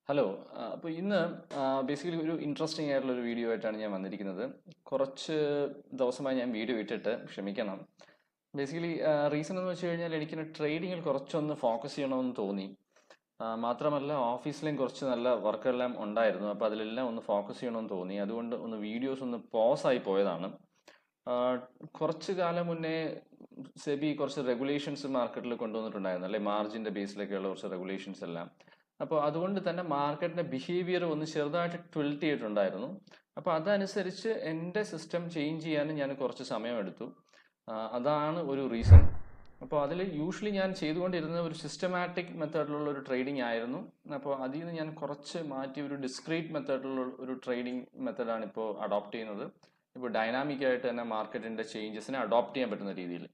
Hello. അപ്പോൾ ഇന്ന് basically ഒരു ഇൻട്രസ്റ്റിംഗ് ആയിട്ടുള്ള ഒരു വീഡിയോ ആയിട്ടാണ് ഞാൻ വന്നിരിക്കുന്നത്. കുറച്ച് ദിവസമായി ഞാൻ വീഡിയോ ഇട്ടിട്ട്, ക്ഷമിക്കണം. ബേസിക്കലി റീസൺ എന്ന് വെച്ച് കഴിഞ്ഞാൽ എനിക്ക് ട്രേഡിങ്ങിൽ കുറച്ചൊന്ന് ഫോക്കസ് ചെയ്യണമെന്ന് തോന്നി. മാത്രമല്ല ഓഫീസിലെയും കുറച്ച് നല്ല വർക്കെല്ലാം ഉണ്ടായിരുന്നു. അപ്പോൾ അതിലെല്ലാം ഒന്ന് ഫോക്കസ് ചെയ്യണമെന്ന് തോന്നി. അതുകൊണ്ട് ഒന്ന് വീഡിയോസ് ഒന്ന് പോസ് ആയി പോയതാണ്. കുറച്ച് കാലം മുന്നേ സെബി കുറച്ച് റെഗുലേഷൻസ് മാർക്കറ്റിൽ കൊണ്ടുവന്നിട്ടുണ്ടായിരുന്നു, അല്ലെ? മാർജിൻ്റെ ബേസിലൊക്കെയുള്ള കുറച്ച് റെഗുലേഷൻസ് എല്ലാം. അപ്പോൾ അതുകൊണ്ട് തന്നെ മാർക്കറ്റിന്റെ ബിഹേവിയർ ഒന്ന് ചെറുതായിട്ട് ട്വിൽറ്റ് ചെയ്തിട്ടുണ്ടായിരുന്നു. അപ്പോൾ അതനുസരിച്ച് എൻ്റെ സിസ്റ്റം ചേഞ്ച് ചെയ്യാനും ഞാൻ കുറച്ച് സമയമെടുത്തു. അതാണ് ഒരു റീസൺ. അപ്പോൾ അതിൽ യൂഷ്വലി ഞാൻ ചെയ്തുകൊണ്ടിരുന്ന ഒരു സിസ്റ്റമാറ്റിക് മെത്തേഡിലുള്ള ഒരു ട്രേഡിംഗ് ആയിരുന്നു. അപ്പോൾ അതിൽ നിന്ന് ഞാൻ കുറച്ച് മാറ്റി ഒരു ഡിസ്ക്രീറ്റ് മെത്തേഡിലുള്ള ഒരു ട്രേഡിംഗ് മെത്തേഡാണ് ഇപ്പോൾ അഡോപ്റ്റ് ചെയ്യുന്നത്. ഇപ്പോൾ ഡൈനാമിക് ആയിട്ട് തന്നെ മാർക്കറ്റിന്റെ ചേഞ്ചസിനെ അഡോപ്റ്റ് ചെയ്യാൻ പറ്റുന്ന രീതിയിൽ.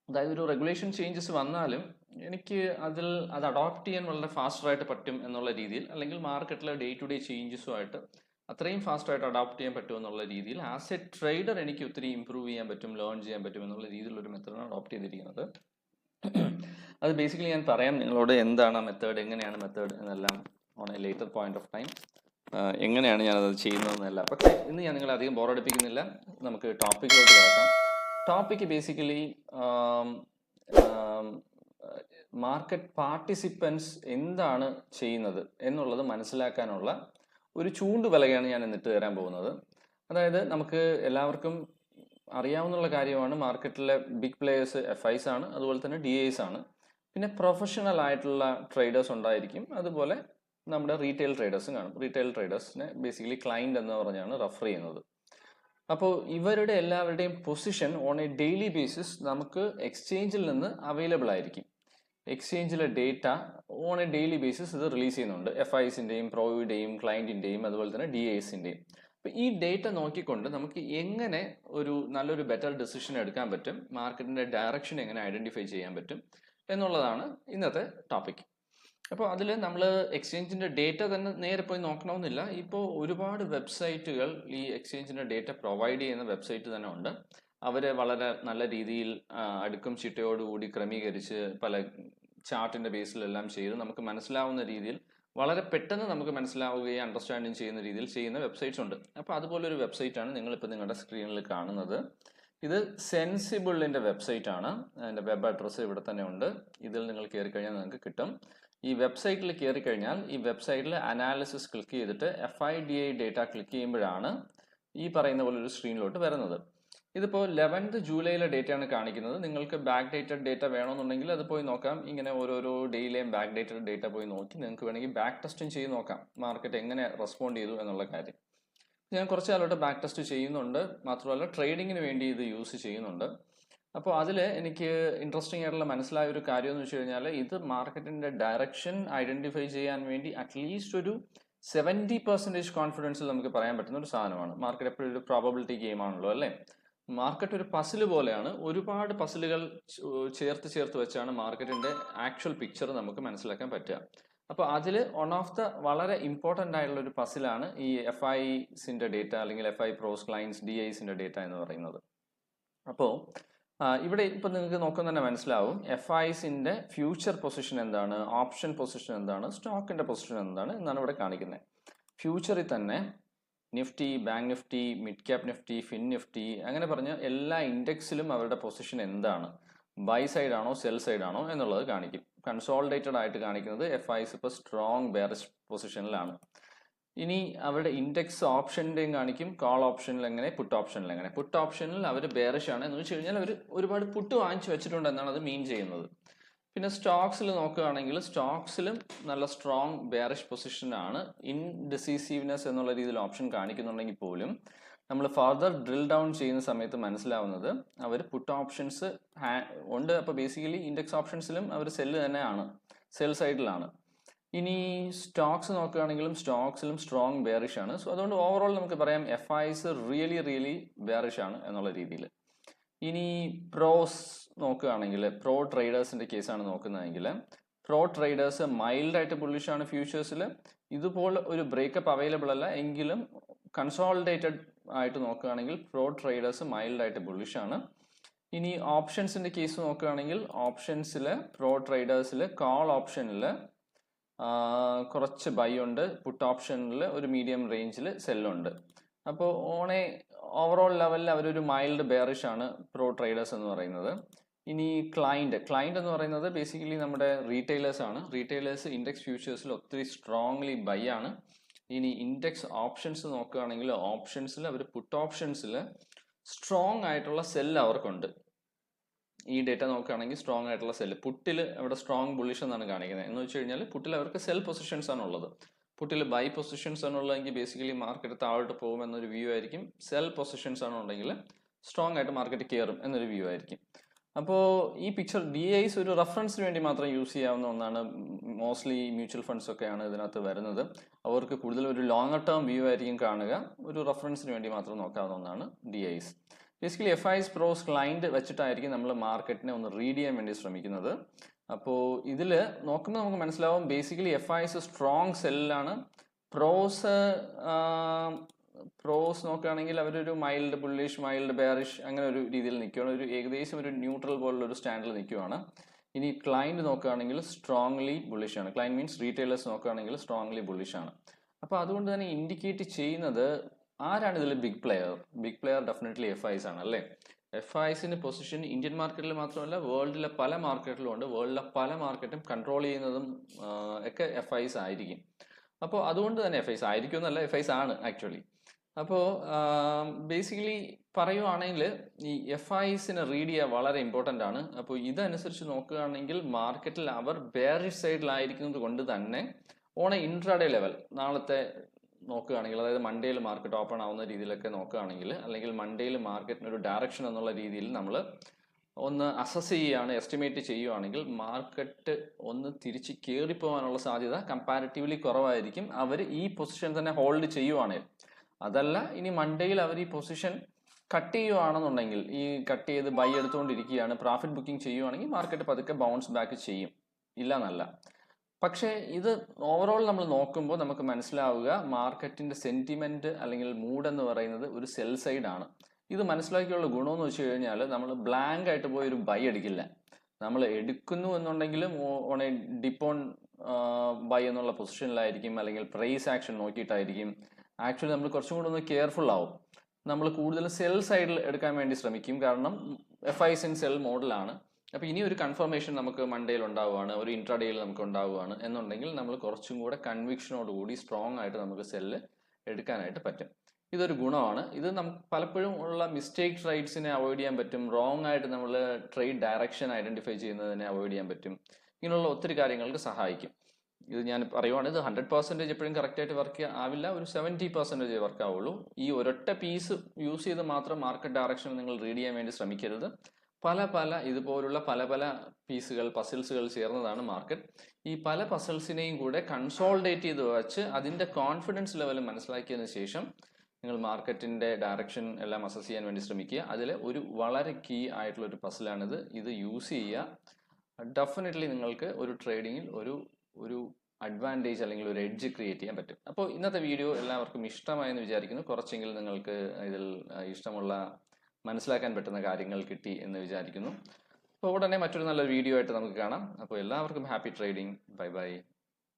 അതായത് ഒരു റെഗുലേഷൻ ചേഞ്ചസ് വന്നാലും എനിക്ക് അത് അഡോപ്റ്റ് ചെയ്യാൻ വളരെ ഫാസ്റ്ററായിട്ട് പറ്റും എന്നുള്ള രീതിയിൽ, അല്ലെങ്കിൽ മാർക്കറ്റിലെ ഡേ ടു ഡേ ചേഞ്ചസുമായിട്ട് അത്രയും ഫാസ്റ്റായിട്ട് അഡോപ്റ്റ് ചെയ്യാൻ പറ്റും എന്നുള്ള രീതിയിൽ ആസ് എ ട്രേഡർ എനിക്ക് ഒത്തിരി ഇമ്പ്രൂവ് ചെയ്യാൻ പറ്റും, ലേൺ ചെയ്യാൻ പറ്റും എന്നുള്ള രീതിയിലൊരു മെത്തേഡാണ് അഡോപ്റ്റ് ചെയ്തിരിക്കുന്നത്. അത് ബേസിക്കലി ഞാൻ പറയാം നിങ്ങളോട് എന്താണ് ആ മെത്തേഡ്, എങ്ങനെയാണ് മെത്തേഡ് എന്നെല്ലാം on A later point of time, എങ്ങനെയാണ് ഞാനത് ചെയ്യുന്നതെന്നല്ല. പക്ഷേ ഇന്ന് ഞാൻ നിങ്ങളെ അധികം ബോറടിപ്പിക്കുന്നില്ല, നമുക്ക് ടോപ്പിക്കിലോട്ട് കിടക്കാം. ടോപ്പിക്ക് ബേസിക്കലി മാർക്കറ്റ് പാർട്ടിസിപ്പൻസ് എന്താണ് ചെയ്യുന്നത് എന്നുള്ളത് മനസ്സിലാക്കാനുള്ള ഒരു ചൂണ്ടുപലകയാണ് ഞാൻ ഇന്നിട്ട് തരാൻ പോകുന്നത്. അതായത് നമുക്ക് എല്ലാവർക്കും അറിയാവുന്ന കാര്യമാണ്, മാർക്കറ്റിലെ ബിഗ് പ്ലേയേഴ്സ് FIs ആണ്, അതുപോലെ തന്നെ DAs ആണ്. പിന്നെ പ്രൊഫഷണൽ ആയിട്ടുള്ള ട്രേഡേഴ്സ് ഉണ്ടായിരിക്കും, അതുപോലെ നമ്മുടെ റീറ്റെയിൽ ട്രേഡേഴ്സും കാണും. റീറ്റെയിൽ ട്രേഡേഴ്സിനെ ബേസിക്കലി ക്ലയന്റ് എന്ന് പറഞ്ഞാണ് റെഫർ ചെയ്യുന്നത്. അപ്പോൾ ഇവരുടെ എല്ലാവരുടെയും position on a daily basis നമുക്ക് എക്സ്ചേഞ്ചിൽ നിന്ന് അവൈലബിൾ ആയിരിക്കും. എക്സ്ചേഞ്ചിലെ data on a daily basis ഇത് റിലീസ് ചെയ്യുന്നുണ്ട്, FIസിൻ്റെയും പ്രോയുടെയും ക്ലയൻറ്റിൻ്റെയും അതുപോലെ തന്നെ DAസിൻ്റെയും. അപ്പോൾ ഈ ഡേറ്റ നോക്കിക്കൊണ്ട് നമുക്ക് എങ്ങനെ ഒരു നല്ലൊരു ബെറ്റർ ഡിസിഷൻ എടുക്കാൻ പറ്റും, മാർക്കറ്റിൻ്റെ ഡയറക്ഷൻ എങ്ങനെ ഐഡൻറ്റിഫൈ ചെയ്യാൻ പറ്റും എന്നുള്ളതാണ് ഇന്നത്തെ ടോപ്പിക്. അപ്പോൾ അതിൽ നമ്മൾ എക്സ്ചേഞ്ചിൻ്റെ ഡേറ്റ തന്നെ നേരെ പോയി നോക്കണമെന്നില്ല. ഇപ്പോൾ ഒരുപാട് വെബ്സൈറ്റുകൾ ഈ എക്സ്ചേഞ്ചിൻ്റെ ഡേറ്റ പ്രൊവൈഡ് ചെയ്യുന്ന വെബ്സൈറ്റ് തന്നെ ഉണ്ട്. അവർ വളരെ നല്ല രീതിയിൽ അടുക്കും ചിട്ടയോടുകൂടി ക്രമീകരിച്ച് പല ചാർട്ടിൻ്റെ ബേസിലെല്ലാം ചെയ്ത് നമുക്ക് മനസ്സിലാവുന്ന രീതിയിൽ, വളരെ പെട്ടെന്ന് നമുക്ക് മനസ്സിലാവുകയും അണ്ടർസ്റ്റാൻഡിങ് ചെയ്യുന്ന രീതിയിൽ ചെയ്യുന്ന വെബ്സൈറ്റ്സ് ഉണ്ട്. അപ്പോൾ അതുപോലൊരു വെബ്സൈറ്റാണ് നിങ്ങളിപ്പോൾ നിങ്ങളുടെ സ്ക്രീനിൽ കാണുന്നത്. ഇത് സെൻസിബിളിൻ്റെ വെബ്സൈറ്റ് ആണ്. അതിൻ്റെ വെബ് അഡ്രസ്സ് ഇവിടെ തന്നെ ഉണ്ട്. ഇതിൽ നിങ്ങൾ കയറി കഴിഞ്ഞാൽ നിങ്ങൾക്ക് കിട്ടും. ഈ വെബ്സൈറ്റിൽ കയറി കഴിഞ്ഞാൽ ഈ വെബ്സൈറ്റിൽ അനാലിസിസ് ക്ലിക്ക് ചെയ്തിട്ട് FIDA ഡേറ്റ ക്ലിക്ക് ചെയ്യുമ്പോഴാണ് ഈ പറയുന്ന പോലെ ഒരു സ്ക്രീനിലോട്ട് വരുന്നത്. ഇതിപ്പോൾ 11th ജൂലൈയിലെ ഡേറ്റയാണ് കാണിക്കുന്നത്. നിങ്ങൾക്ക് ബാക്ക് ഡേറ്റഡ് ഡേറ്റ വേണമെന്നുണ്ടെങ്കിൽ അത് പോയി നോക്കാം. ഇങ്ങനെ ഓരോരോ ഡേയിലെയും ബാക്ക് ഡേറ്റഡ് ഡേറ്റ പോയി നോക്കി നിങ്ങൾക്ക് വേണമെങ്കിൽ ബാക്ക് ടെസ്റ്റും ചെയ്ത് നോക്കാം, മാർക്കറ്റ് എങ്ങനെ റെസ്പോണ്ട് ചെയ്തു എന്നുള്ള കാര്യം. ഞാൻ കുറച്ച് കാലമായിട്ട് ബാക്ക് ടെസ്റ്റ് ചെയ്യുന്നുണ്ട്, മാത്രമല്ല ട്രേഡിങ്ങിന് വേണ്ടി ഇത് യൂസ് ചെയ്യുന്നുണ്ട്. അപ്പോൾ അതിൽ എനിക്ക് ഇൻട്രസ്റ്റിംഗ് ആയിട്ടുള്ള മനസ്സിലായ ഒരു കാര്യം എന്ന് വെച്ച് കഴിഞ്ഞാൽ, ഇത് മാർക്കറ്റിൻ്റെ ഡയറക്ഷൻ ഐഡൻറ്റിഫൈ ചെയ്യാൻ വേണ്ടി അറ്റ്ലീസ്റ്റ് ഒരു 70% കോൺഫിഡൻസിൽ നമുക്ക് പറയാൻ പറ്റുന്ന ഒരു സാധനമാണ്. മാർക്കറ്റ് എപ്പോഴും ഒരു പ്രോബബിലിറ്റി ഗെയിം ആണല്ലോ, അല്ലേ? മാർക്കറ്റ് ഒരു പസിൽ പോലെയാണ്. ഒരുപാട് പസിലുകൾ ചേർത്ത് വെച്ചാണ് മാർക്കറ്റിൻ്റെ ആക്ച്വൽ പിക്ചർ നമുക്ക് മനസ്സിലാക്കാൻ പറ്റുക. അപ്പോൾ അതിൽ വൺ ഓഫ് ദ വളരെ ഇമ്പോർട്ടൻ്റ് ആയിട്ടുള്ള ഒരു പസിലാണ് ഈ FIസിൻ്റെ ഡേറ്റ, അല്ലെങ്കിൽ FI പ്രോസ് ക്ലയൻസ് DIസിൻ്റെ ഡേറ്റ എന്ന് പറയുന്നത്. അപ്പോൾ ഇവിടെ ഇപ്പം നിങ്ങൾക്ക് നോക്കുന്ന തന്നെ മനസ്സിലാവും FIസിൻ്റെ ഫ്യൂച്ചർ പൊസിഷൻ എന്താണ്, ഓപ്ഷൻ പൊസിഷൻ എന്താണ്, സ്റ്റോക്കിൻ്റെ പൊസിഷൻ എന്താണ് എന്നാണ് ഇവിടെ കാണിക്കുന്നത്. ഫ്യൂച്ചറിൽ തന്നെ Nifty, bank Nifty, mid cap Nifty, fin Nifty, അങ്ങനെ പറഞ്ഞ എല്ലാ ഇൻഡെക്സിലും അവരുടെ പൊസിഷൻ എന്താണ്, ബൈ സൈഡ് ആണോ സെൽ സൈഡ് ആണോ എന്നുള്ളത് കാണിക്കും. കൺസോളിഡേറ്റഡ് ആയിട്ട് കാണിക്കുന്നത് FIs ഇപ്പോൾ സ്ട്രോങ് ബെയറിഷ് പൊസിഷനിലാണ്. ഇനി അവരുടെ ഇൻഡെക്സ് ഓപ്ഷൻ്റെയും കാണിക്കും, കോൾ ഓപ്ഷനിൽ എങ്ങനെ, പുട്ട് ഓപ്ഷനിൽ എങ്ങനെ. പുട്ട് ഓപ്ഷനിൽ അവർ ബെയറിഷ് ആണ് എന്ന് വെച്ച് കഴിഞ്ഞാൽ അവർ ഒരുപാട് പുട്ട് വാങ്ങിച്ചു വെച്ചിട്ടുണ്ട് എന്നാണ് അത് മീൻ ചെയ്യുന്നത്. പിന്നെ സ്റ്റോക്സിൽ നോക്കുകയാണെങ്കിൽ സ്റ്റോക്സിലും നല്ല സ്ട്രോങ് ബെയറിഷ് പൊസിഷനാണ്. ഇൻഡിസീസീവ്നെസ് എന്നുള്ള രീതിയിൽ ഓപ്ഷൻ കാണിക്കുന്നുണ്ടെങ്കിൽ പോലും നമ്മൾ ഫർദർ ഡ്രിൽ ഡൗൺ ചെയ്യുന്ന സമയത്ത് മനസ്സിലാവുന്നത് അവർ പുട്ട് ഓപ്ഷൻസ് ഉണ്ട്. അപ്പോൾ ബേസിക്കലി ഇൻഡെക്സ് ഓപ്ഷൻസിലും അവർ സെല്ല് തന്നെയാണ്, സെൽ സൈഡിലാണ്. ഇനി സ്റ്റോക്സ് നോക്കുകയാണെങ്കിലും സ്റ്റോക്സിലും സ്ട്രോങ് ബെയറിഷ് ആണ്. സോ അതുകൊണ്ട് ഓവറോൾ നമുക്ക് പറയാം FIs റിയലി ബെയറിഷ് ആണ് എന്നുള്ള രീതിയിൽ. ഇനി പ്രോസ് നോക്കുകയാണെങ്കിൽ, പ്രോ ട്രേഡേഴ്സിൻ്റെ കേസാണ് നോക്കുന്നതെങ്കിൽ, പ്രോ ട്രേഡേഴ്സ് മൈൽഡായിട്ട് ബുള്ളിഷാണ് ഫ്യൂച്ചേഴ്സിൽ. ഇതുപോലെ ഒരു ബ്രേക്കപ്പ് അവൈലബിൾ അല്ല എങ്കിലും കൺസോളിഡേറ്റഡ് ആയിട്ട് നോക്കുകയാണെങ്കിൽ പ്രോ ട്രേഡേഴ്സ് മൈൽഡായിട്ട് ബുള്ളിഷാണ്. ഇനി ഓപ്ഷൻസിൻ്റെ കേസ് നോക്കുകയാണെങ്കിൽ ഓപ്ഷൻസിൽ പ്രോ ട്രേഡേഴ്സിൽ കോൾ ഓപ്ഷനിൽ കുറച്ച് ബൈ ഉണ്ട്, പുട്ട് ഓപ്ഷനിൽ ഒരു മീഡിയം റേഞ്ചിൽ സെല്ലുണ്ട്. അപ്പോൾ ഓൺ എ ഓവറോൾ ലെവലിൽ അവരൊരു മൈൽഡ് ബെയറിഷ് ആണ് പ്രോ ട്രേഡേഴ്സ് എന്ന് പറയുന്നത്. ഇനി ക്ലൈൻറ്റ് എന്ന് പറയുന്നത് ബേസിക്കലി നമ്മുടെ റീറ്റെയിലേഴ്സ് ആണ്. റീറ്റെയിലേഴ്സ് ഇൻഡെക്സ് ഫ്യൂച്ചേഴ്സിൽ ഒത്തിരി സ്ട്രോങ്ലി ബൈ ആണ്. ഇനി ഇൻഡെക്സ് ഓപ്ഷൻസ് നോക്കുകയാണെങ്കിൽ ഓപ്ഷൻസിൽ അവർ പുട്ട് ഓപ്ഷൻസിൽ സ്ട്രോങ് ആയിട്ടുള്ള സെല്ല് അവർക്കുണ്ട്. ഈ ഡേറ്റ നോക്കുകയാണെങ്കിൽ സ്ട്രോങ് ആയിട്ടുള്ള സെല്ല്, പുട്ടിൽ അവിടെ സ്ട്രോങ് ബുള്ളിഷ് എന്നാണ് കാണിക്കുന്നത്. എന്ന് വെച്ച് കഴിഞ്ഞാൽ പുട്ടിൽ അവർക്ക് സെൽ പൊസിഷൻസ് ആണ് ഉള്ളത്. പുട്ടിൽ ബൈ പൊസിഷൻസ് ആണുള്ളതെങ്കിൽ ബേസിക്കലി മാർക്കറ്റ് താഴോട്ട് പോകുമെന്നൊരു വ്യൂ ആയിരിക്കും. സെൽ പൊസിഷൻസ് ആണുണ്ടെങ്കിൽ സ്ട്രോങ് ആയിട്ട് മാർക്കറ്റ് കയറും എന്നൊരു വ്യൂ ആയിരിക്കും. അപ്പോൾ ഈ പിക്ചർ DIs ഒരു റെഫറൻസിന് വേണ്ടി മാത്രം യൂസ് ചെയ്യാവുന്ന ഒന്നാണ്. മോസ്റ്റ്ലി മ്യൂച്വൽ ഫണ്ട്സ് ഒക്കെയാണ് ഇതിനകത്ത് വരുന്നത്. അവർക്ക് കൂടുതൽ ഒരു ലോങ്ങർ ടേം വ്യൂ ആയിരിക്കും കാണുക. ഒരു റെഫറൻസിന് വേണ്ടി മാത്രം നോക്കാവുന്ന ഒന്നാണ് DIs. ബേസിക്കലി FIs പ്രോസ് ക്ലൈൻറ്റ് വെച്ചിട്ടായിരിക്കും നമ്മൾ മാർക്കറ്റിനെ ഒന്ന് റീഡ് ചെയ്യാൻ വേണ്ടി ശ്രമിക്കുന്നത്. അപ്പോൾ ഇതിൽ നോക്കുമ്പോൾ നമുക്ക് മനസ്സിലാവും ബേസിക്കലി FIs സ്ട്രോങ് സെല്ലാണ്. പ്രോസ് നോക്കുകയാണെങ്കിൽ അവരൊരു മൈൽഡ് ബുള്ളിഷ്, മൈൽഡ് ബെയറിഷ് അങ്ങനെ ഒരു രീതിയിൽ നിൽക്കുകയാണ്. ഒരു ഏകദേശം ഒരു ന്യൂട്രൽ പോലുള്ള ഒരു സ്റ്റാൻഡിൽ നിൽക്കുകയാണ്. ഇനി ക്ലൈൻറ്റ് നോക്കുകയാണെങ്കിൽ സ്ട്രോങ്ലി ബുള്ളിഷ് ആണ്. ക്ലൈൻറ്റ് മീൻസ് റീറ്റെയിലേഴ്സ് നോക്കുകയാണെങ്കിൽ സ്ട്രോങ്ലി ബുള്ളിഷ് ആണ്. അപ്പോൾ അതുകൊണ്ട് തന്നെ ഇൻഡിക്കേറ്റ് ചെയ്യുന്നത് ആരാണ് ഇതിൽ big player? Big player definitely FIs ആണ് അല്ലേ. FIസിന് പൊസിഷൻ ഇന്ത്യൻ മാർക്കറ്റിൽ മാത്രമല്ല വേൾഡിലെ പല മാർക്കറ്റിലും ഉണ്ട്. വേൾഡിലെ പല മാർക്കറ്റും കൺട്രോൾ ചെയ്യുന്നതും ഒക്കെ FIs ആയിരിക്കും. അപ്പോൾ അതുകൊണ്ട് തന്നെ FIs ആയിരിക്കും എന്നല്ല, FIs ആണ് ആക്ച്വലി. അപ്പോൾ ബേസിക്കലി പറയുവാണെങ്കിൽ ഈ FIസിനെ റീഡ് ചെയ്യുക വളരെ ഇമ്പോർട്ടൻ്റ് ആണ്. അപ്പോൾ ഇതനുസരിച്ച് നോക്കുകയാണെങ്കിൽ മാർക്കറ്റിൽ അവർ ബെയറിഷ് സൈഡിലായിരിക്കുന്നത് കൊണ്ട് തന്നെ ഓൺ എ ഇൻട്രാഡേ ലെവൽ നാളത്തെ നോക്കുകയാണെങ്കിൽ, അതായത് മൺഡേയിൽ മാർക്കറ്റ് ഓപ്പൺ ആവുന്ന രീതിയിലൊക്കെ നോക്കുകയാണെങ്കിൽ, അല്ലെങ്കിൽ മൺഡേയിൽ മാർക്കറ്റിന് ഒരു ഡയറക്ഷൻ എന്നുള്ള രീതിയിൽ നമ്മൾ ഒന്ന് അസസ് ചെയ്യുകയാണ്, എസ്റ്റിമേറ്റ് ചെയ്യുകയാണെങ്കിൽ മാർക്കറ്റ് ഒന്ന് തിരിച്ച് കയറിപ്പോകാനുള്ള സാധ്യത കമ്പാരിറ്റീവ്ലി കുറവായിരിക്കും അവർ ഈ പൊസിഷൻ തന്നെ ഹോൾഡ് ചെയ്യുവാണെങ്കിൽ. അതല്ല ഇനി മൺഡേയിൽ അവർ ഈ പൊസിഷൻ കട്ട് ചെയ്യുവാണെന്നുണ്ടെങ്കിൽ, ഈ കട്ട് ചെയ്ത് ബൈ എടുത്തുകൊണ്ടിരിക്കുകയാണ്, പ്രോഫിറ്റ് ബുക്കിംഗ് ചെയ്യുവാണെങ്കിൽ മാർക്കറ്റ് പതുക്കെ ബൗൺസ് ബാക്ക് ചെയ്യും, ഇല്ല എന്നല്ല. പക്ഷേ ഇത് ഓവറോൾ നമ്മൾ നോക്കുമ്പോൾ നമുക്ക് മനസ്സിലാവുക മാർക്കറ്റിന്റെ സെന്റിമെന്റ് അല്ലെങ്കിൽ മൂഡ് എന്ന് പറയുന്നത് ഒരു സെൽ സൈഡ് ആണ്. ഇത് മനസ്സിലാക്കിയുള്ള ഗുണമെന്ന് വെച്ച് കഴിഞ്ഞാൽ നമ്മൾ ബ്ലാങ്ക് ആയിട്ട് പോയി ഒരു ബൈ അടിക്കില്ല. നമ്മൾ എടുക്കുന്നു എന്നുണ്ടെങ്കിലും ഓൺ എ ഡിപ്പോൺ ബൈ എന്നുള്ള പൊസിഷനിലായിരിക്കും, അല്ലെങ്കിൽ പ്രൈസ് ആക്ഷൻ നോക്കിയിട്ടായിരിക്കും. ആക്ച്വലി നമ്മൾ കുറച്ചും കൂടെ ഒന്ന് കെയർഫുൾ ആവും. നമ്മൾ കൂടുതൽ സെൽ സൈഡിൽ എടുക്കാൻ വേണ്ടി ശ്രമിക്കും, കാരണം FIs ഇൻ സെൽ മോഡലാണ്. അപ്പോൾ ഇനി ഒരു കൺഫർമേഷൻ നമുക്ക് മൺഡേയിൽ ഉണ്ടാവുകയാണ്, ഒരു ഇൻട്രാഡേയിൽ നമുക്ക് ഉണ്ടാവുകയാണ് എന്നുണ്ടെങ്കിൽ നമ്മൾ കുറച്ചും കൂടെ കൺവിക്ഷനോടുകൂടി സ്ട്രോങ് ആയിട്ട് നമുക്ക് സെല്ല് എടുക്കാനായിട്ട് പറ്റും. ഇതൊരു ഗുണമാണ്. ഇത് നമുക്ക് പലപ്പോഴും ഉള്ള മിസ്റ്റേക്ക് ട്രേഡ്സിനെ അവോയ്ഡ് ചെയ്യാൻ പറ്റും. റോങ് ആയിട്ട് നമ്മൾ ട്രേഡ് ഡയറക്ഷൻ ഐഡന്റിഫൈ ചെയ്യുന്നതിനെ അവോയ്ഡ് ചെയ്യാൻ പറ്റും. ഇങ്ങനെയുള്ള ഒത്തിരി കാര്യങ്ങൾക്ക് സഹായിക്കും. ഇത് ഞാൻ പറയുവാണ്, ഇത് 100% എപ്പോഴും കറക്റ്റായിട്ട് വർക്ക് ആവില്ല, ഒരു 70% വർക്ക് ആവുള്ളൂ. ഈ ഒരൊറ്റ പീസ് യൂസ് ചെയ്ത് മാത്രം മാർക്കറ്റ് ഡയറക്ഷൻ നിങ്ങൾ റീഡ് ചെയ്യാൻ വേണ്ടി ശ്രമിക്കരുത്. പല ഇതുപോലുള്ള പല പീസുകൾ, പസിൽസുകൾ ചേർന്നതാണ് മാർക്കറ്റ്. ഈ പല പസിൽസിനെയും കൂടെ കൺസോൾഡേറ്റ് ചെയ്ത് വെച്ച് അതിൻ്റെ കോൺഫിഡൻസ് ലെവൽ മനസ്സിലാക്കിയതിന് ശേഷം നിങ്ങൾ മാർക്കറ്റിൻ്റെ ഡയറക്ഷൻ എല്ലാം അസസ് ചെയ്യാൻ വേണ്ടി ശ്രമിക്കുക. അതിൽ ഒരു വളരെ കീ ആയിട്ടുള്ള ഒരു പസിലാണിത്. ഇത് യൂസ് ചെയ്യുക. ഡെഫിനറ്റ്ലി നിങ്ങൾക്ക് ഒരു ട്രേഡിങ്ങിൽ ഒരു അഡ്വാൻറ്റേജ് അല്ലെങ്കിൽ ഒരു എഡ്ജ് ക്രിയേറ്റ് ചെയ്യാൻ പറ്റും. അപ്പോൾ ഇന്നത്തെ വീഡിയോ എല്ലാവർക്കും ഇഷ്ടമായെന്ന് വിചാരിക്കുന്നു. കുറച്ചെങ്കിലും നിങ്ങൾക്ക് ഇതിൽ ഇഷ്ടമുള്ള മനസ്സിലാക്കാൻ പറ്റുന്ന കാര്യങ്ങൾ കിട്ടി എന്ന് വിചാരിക്കുന്നു. അപ്പോൾ ഉടനെ മറ്റൊരു നല്ലൊരു വീഡിയോ ആയിട്ട് നമുക്ക് കാണാം. അപ്പോൾ എല്ലാവർക്കും ഹാപ്പി ട്രേഡിംഗ്. Bye bye.